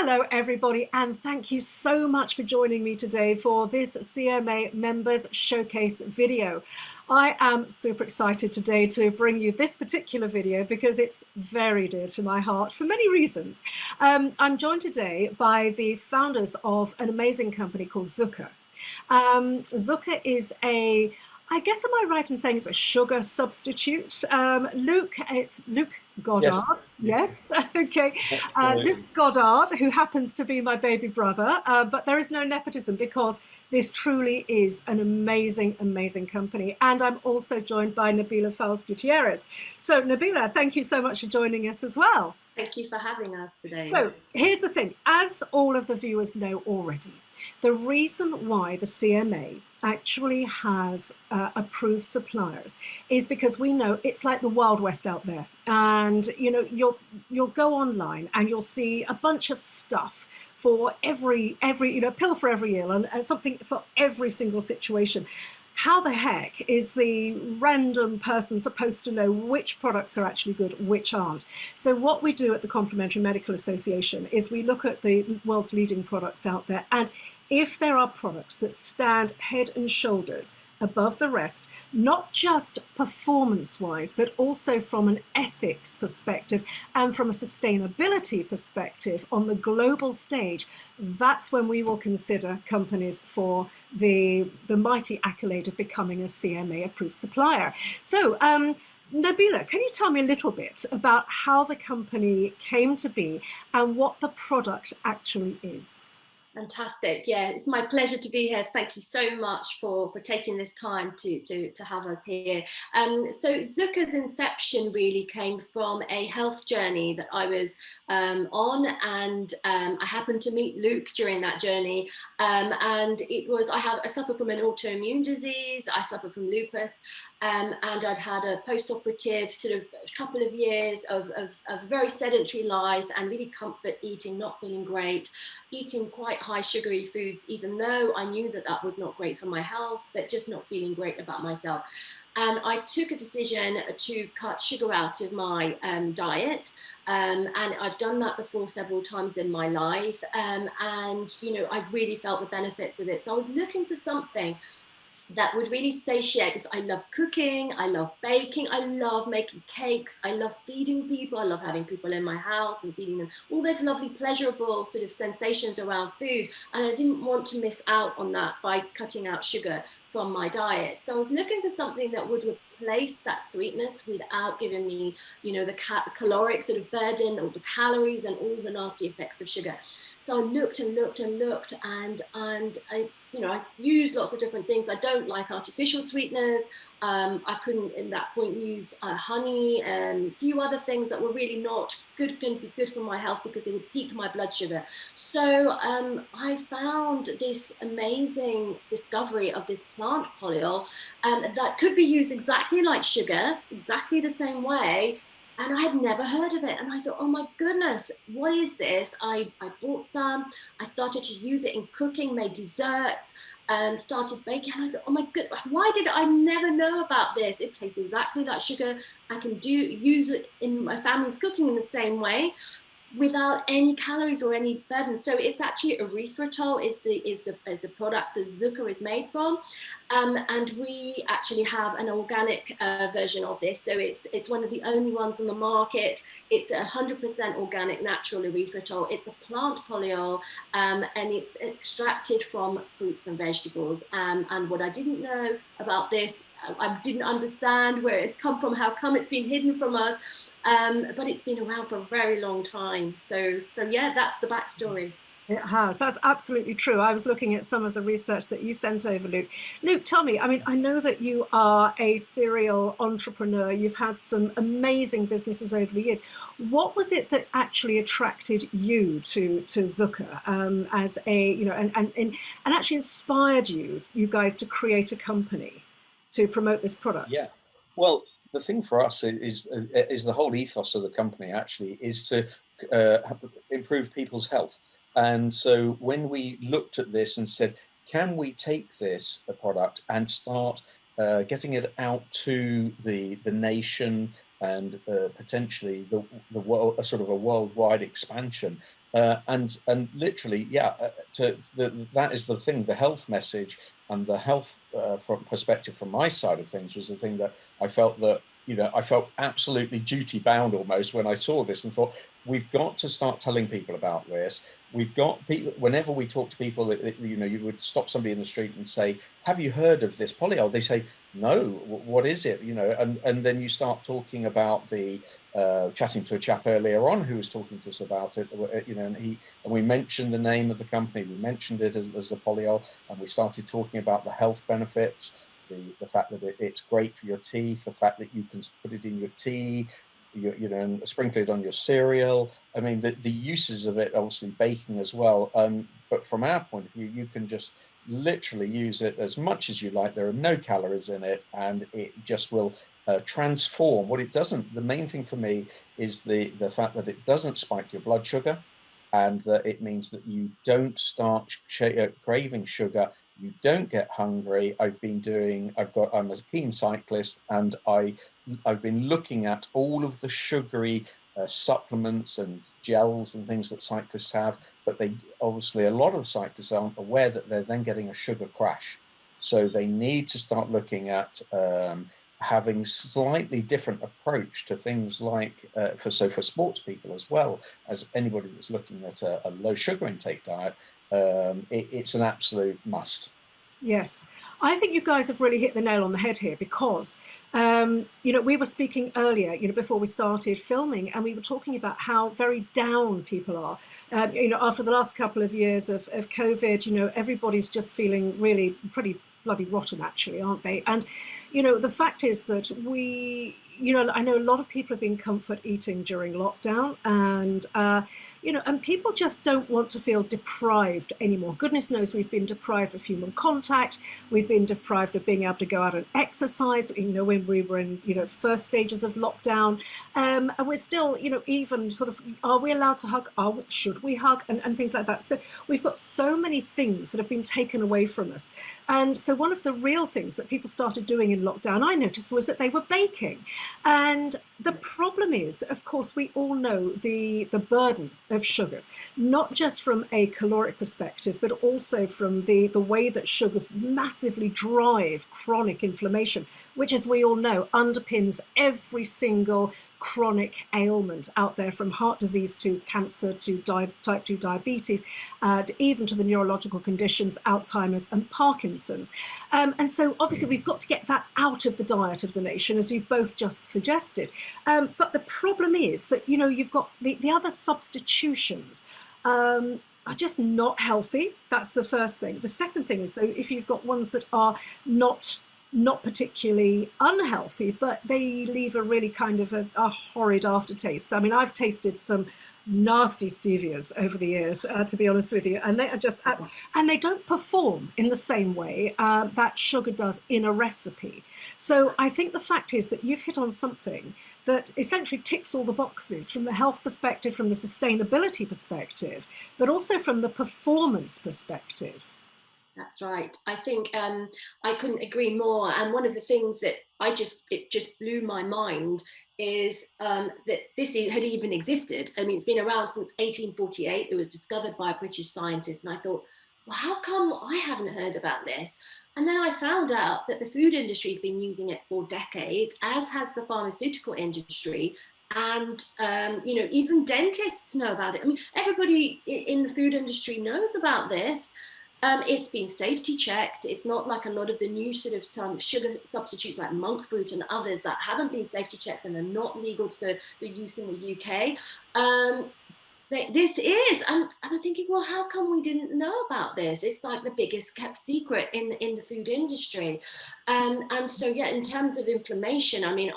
Hello, everybody, and thank you so much for joining me today for this CMA Members Showcase video. I am super excited today to bring you this particular video because it's very dear to my heart for many reasons. I'm joined today by the founders of an amazing company called Zukr. Zukr is I guess, am I right in saying it's a sugar substitute? It's Luke Goddard. Yes. Okay. Luke Goddard, who happens to be my baby brother, but there is no nepotism because this truly is an amazing, amazing company. And I'm also joined by Nabila Fowles-Gutierrez. So Nabila, thank you so much for joining us as well. Thank you for having us today. So here's the thing, as all of the viewers know already, the reason why the CMA actually has approved suppliers is because we know it's like the Wild West out there. And you know, you'll go online and you'll see a bunch of stuff for every pill for every ill and something for every single situation. How the heck is the random person supposed to know which products are actually good, which aren't? So what we do at the Complementary Medical Association is we look at the world's leading products out there, and if there are products that stand head and shoulders above the rest, not just performance-wise, but also from an ethics perspective and from a sustainability perspective on the global stage, that's when we will consider companies for the mighty accolade of becoming a CMA-approved supplier. So, Nabila, can you tell me a little bit about how the company came to be and what the product actually is? Fantastic. Yeah, it's my pleasure to be here. Thank you so much for taking this time to have us here. So Zukr's inception really came from a health journey that I was on, and I happened to meet Luke during that journey. And it was, I suffer from an autoimmune disease, I suffer from lupus, and I'd had a post-operative sort of couple of years of very sedentary life and really comfort eating, not feeling great, eating quite high sugary foods, even though I knew that that was not great for my health, but just not feeling great about myself. And I took a decision to cut sugar out of my diet. And I've done that before several times in my life. And, you know, I really felt the benefits of it. So I was looking for something that would really satiate, because I love cooking, I love baking, I love making cakes, I love feeding people, I love having people in my house and feeding them, all those lovely pleasurable sort of sensations around food, and I didn't want to miss out on that by cutting out sugar from my diet. So I was looking for something that would replace that sweetness without giving me, you know, the caloric sort of burden, all the calories and all the nasty effects of sugar. So I looked and looked and looked, and I, you know, I used lots of different things. I don't like artificial sweeteners. I couldn't, in that point, use honey and a few other things that were really not good, going to be good for my health because they would peak my blood sugar. So I found this amazing discovery of this plant polyol that could be used exactly like sugar, exactly the same way. And I had never heard of it. And I thought, oh my goodness, what is this? I bought some, I started to use it in cooking, made desserts, started baking. And I thought, oh my goodness, why did I never know about this? It tastes exactly like sugar. I can use it in my family's cooking in the same way, without any calories or any burden. So it's actually erythritol is the product that Zukr is made from, and we actually have an organic version of this. So it's one of the only ones on the market. It's 100% organic, natural erythritol. It's a plant polyol, and it's extracted from fruits and vegetables. And what I didn't know about this, I didn't understand where it come from, how come it's been hidden from us. But it's been around for a very long time. So yeah, that's the backstory. It has. That's absolutely true. I was looking at some of the research that you sent over, Luke. Luke, tell me, I mean, I know that you are a serial entrepreneur. You've had some amazing businesses over the years. What was it that actually attracted you to Zukr as a, you know, and actually inspired you guys to create a company to promote this product? Yeah. Well, the thing for us is the whole ethos of the company actually is to improve people's health. And so when we looked at this and said, can we take this product and start getting it out to the nation and potentially the world, a sort of a worldwide expansion. And literally, yeah, that is the thing. The health message and the health from perspective from my side of things was the thing that I felt that, you know, I felt absolutely duty bound almost when I saw this and thought, we've got to start telling people about this. We've got people, whenever we talk to people, that, you know, you would stop somebody in the street and say, have you heard of this polyol? They say, no, what is it? You know, and then you start talking about the chatting to a chap earlier on who was talking to us about it, you know, and we mentioned the name of the company, we mentioned it as the polyol, and we started talking about the health benefits, the fact that it's great for your teeth, the fact that you can put it in your tea, you know, and sprinkle it on your cereal. I mean, the uses of it, obviously baking as well. But from our point of view, you can just literally use it as much as you like. There are no calories in it, and it just will transform. What it doesn't, the main thing for me is the fact that it doesn't spike your blood sugar, and that it means that you don't start craving sugar. You don't get hungry. I'm a keen cyclist, and I've been looking at all of the sugary supplements and gels and things that cyclists have, but they obviously, a lot of cyclists aren't aware that they're then getting a sugar crash. So they need to start looking at having slightly different approach to things like for sports people as well as anybody that's looking at a low sugar intake diet. It's an absolute must. Yes, I think you guys have really hit the nail on the head here because, you know, we were speaking earlier, you know, before we started filming, and we were talking about how very down people are. You know, after the last couple of years of COVID, you know, everybody's just feeling really pretty bloody rotten, actually, aren't they? And, you know, the fact is that you know, I know a lot of people have been comfort eating during lockdown, and you know, and people just don't want to feel deprived anymore. Goodness knows we've been deprived of human contact. We've been deprived of being able to go out and exercise, you know, when we were in, you know, first stages of lockdown. And we're still, you know, even sort of, are we allowed to hug? Should we hug? And things like that. So we've got so many things that have been taken away from us. And so one of the real things that people started doing in lockdown, I noticed, was that they were baking. And the problem is, of course, we all know the burden of sugars, not just from a caloric perspective, but also from the way that sugars massively drive chronic inflammation, which, as we all know, underpins every single chronic ailment out there, from heart disease to cancer to type 2 diabetes, even to the neurological conditions, Alzheimer's and Parkinson's. And so obviously we've got to get that out of the diet of the nation, as you've both just suggested. But the problem is that, you know, you've got the other substitutions are just not healthy. That's the first thing. The second thing is, though, if you've got ones that are not particularly unhealthy, but they leave a really kind of a horrid aftertaste. I mean, I've tasted some nasty stevias over the years, to be honest with you, and they are just, and they don't perform in the same way that sugar does in a recipe. So I think the fact is that you've hit on something that essentially ticks all the boxes from the health perspective, from the sustainability perspective, but also from the performance perspective. That's right. I think I couldn't agree more. And one of the things that it just blew my mind is that this had even existed. I mean, it's been around since 1848. It was discovered by a British scientist. And I thought, well, how come I haven't heard about this? And then I found out that the food industry has been using it for decades, as has the pharmaceutical industry. And, you know, even dentists know about it. I mean, everybody in the food industry knows about this. It's been safety checked. It's not like a lot of the new sort of sugar substitutes like monk fruit and others that haven't been safety checked and are not legal for use in the UK. This is, and I'm thinking, well, how come we didn't know about this? It's like the biggest kept secret in the food industry. And so, yeah, in terms of inflammation, I mean,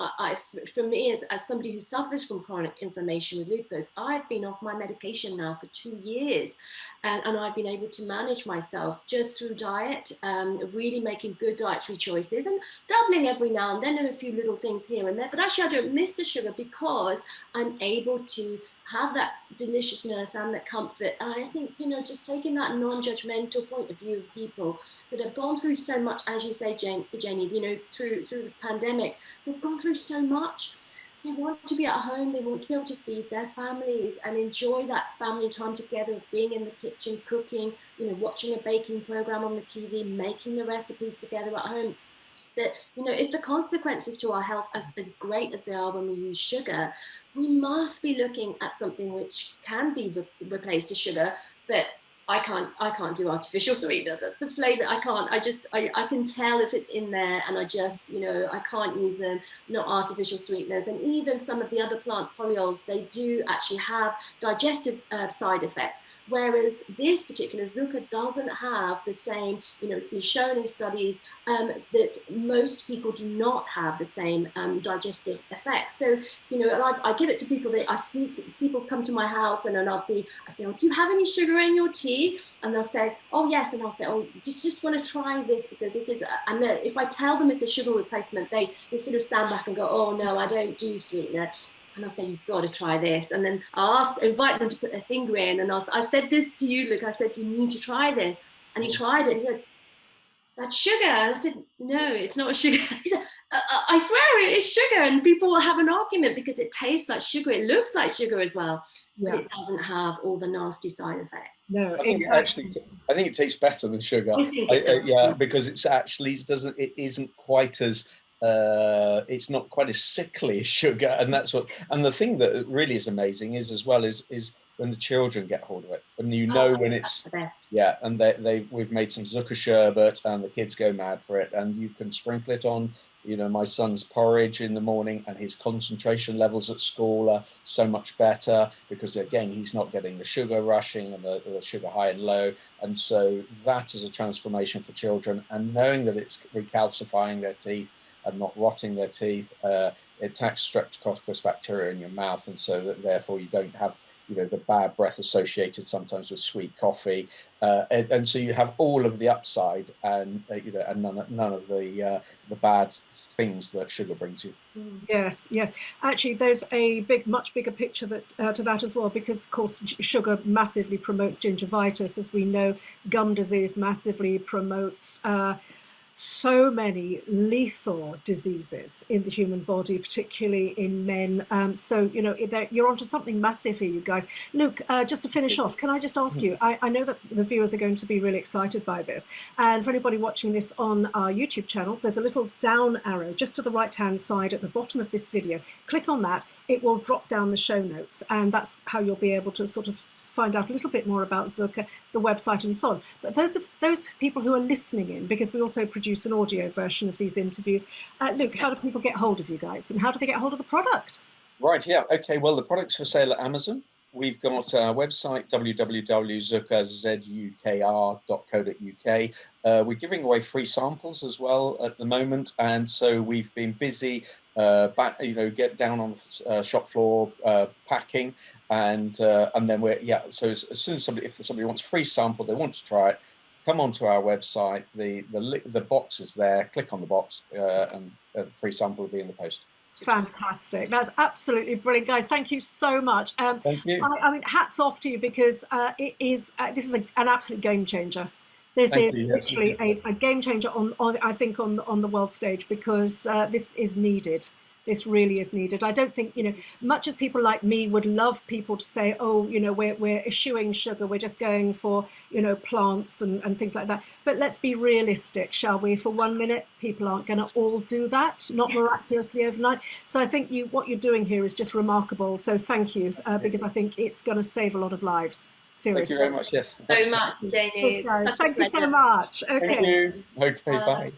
for me, as somebody who suffers from chronic inflammation with lupus, I've been off my medication now for 2 years. And I've been able to manage myself just through diet, really making good dietary choices and doubling every now and then, a few little things here and there. But actually, I don't miss the sugar because I'm able to have that deliciousness and that comfort. And I think, you know, just taking that non-judgmental point of view of people that have gone through so much, as you say, Jenny, you know, through the pandemic, they've gone through so much. they want to be at home, they want to be able to feed their families and enjoy that family time together, being in the kitchen, cooking, you know, watching a baking program on the TV, making the recipes together at home. That, you know, if the consequences to our health are as great as they are when we use sugar, we must be looking at something which can be replaced to sugar, but I can't do artificial sweetener. The flavor, I can't. I can tell if it's in there, and I just, you know, I can't use them. Not artificial sweeteners, and even some of the other plant polyols, they do actually have digestive side effects. Whereas this particular Zukr doesn't have the same, you know, it's been shown in studies that most people do not have the same digestive effects. So, you know, I give it to people that people come to my house and then I say, oh, do you have any sugar in your tea? And they'll say, oh, yes. And I'll say, oh, you just want to try this because this is, and then if I tell them it's a sugar replacement, they sort of stand back and go, oh, no, I don't do sweetener. And I'll say, you've got to try this. And then I'll invite them to put their finger in. And I said this to you, Luke. I said, you need to try this. And he tried it. He said, that's sugar. And I said, no, it's not sugar. He said, I swear it is sugar. And people will have an argument because it tastes like sugar. It looks like sugar as well. Yeah. But it doesn't have all the nasty side effects. No, I think I think it tastes better than sugar. Yeah, because it isn't quite as it's not quite as sickly as sugar, and the thing that really is amazing is when the children get hold of it, and you know when it's and we've made some Zukr sherbet and the kids go mad for it, and you can sprinkle it on, you know, my son's porridge in the morning, and his concentration levels at school are so much better because again he's not getting the sugar rushing and the sugar high and low, and so that is a transformation for children. And knowing that it's recalcifying their teeth and not rotting their teeth, it attacks streptococcus bacteria in your mouth, and so that therefore you don't have, you know, the bad breath associated sometimes with sweet coffee, and so you have all of the upside and you know, and none of the bad things that sugar brings you. Yes, yes. Actually, there's a much bigger picture to that as well, because of course sugar massively promotes gingivitis, as we know. Gum disease massively promotes so many lethal diseases in the human body, particularly in men. So, you know, you're onto something massive here, you guys. Luke, just to finish off, can I just ask you, I know that the viewers are going to be really excited by this. And for anybody watching this on our YouTube channel, there's a little down arrow just to the right-hand side at the bottom of this video. Click on that. It will drop down the show notes. And that's how you'll be able to sort of find out a little bit more about Zukr, the website and so on. But those people who are listening in, because we also produce an audio version of these interviews. Luke, how do people get hold of you guys, and how do they get hold of the product? Right, yeah, okay, well, the product's for sale at Amazon. We've got our website, www.zukr.co.uk. We're giving away free samples as well at the moment, and so we've been busy, get down on the shop floor packing, and then so as soon as if somebody wants a free sample, they want to try it, come onto our website, the box is there, click on the box, and a free sample will be in the post. Fantastic. That's absolutely brilliant, guys. Thank you so much. Thank you. I mean, hats off to you, because this is an absolute game changer. This is literally a game changer I think on the world stage, because this is needed. This really is needed. I don't think, you know, much as people like me would love people to say, oh, you know, we're eschewing sugar, we're just going for, you know, plants and things like that. But let's be realistic, shall we? For 1 minute, people aren't going to all do that, not miraculously overnight. So I think what you're doing here is just remarkable. So thank you, because I think it's going to save a lot of lives. Seriously. Thank you very much. Yes. So much, Janie. Thank you so much. Okay. Thank you. Okay, bye.